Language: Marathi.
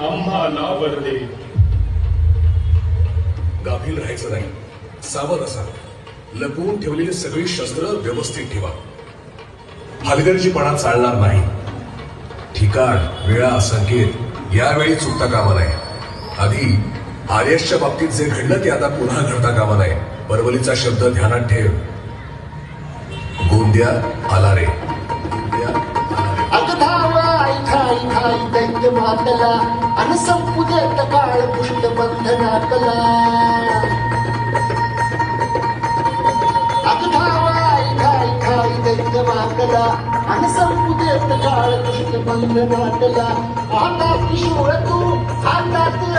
आम्हाला वरदे. गाफील राहायचं नाही, सावध असा. लपवून ठेवलेली सगळी शस्त्र व्यवस्थित ठेवा. हलगर्जीपणा चालणार नाही. ठिकाण, वेळा, संकेत यावेळी चुकता कामा नये. आधी आर्यसच्या बाबतीत जे घडलं ते आता पुन्हा घडता कामा नये. परवलीचा शब्द ध्यानात ठेव. गोंद्या आला रे. दैत्य मातला आणि संपू देत काळ पुष्ट बंधनातला. दैत्य मातला आणि संपू देत काळ पुष्ट बंधनातला. आता किशोर तू हातात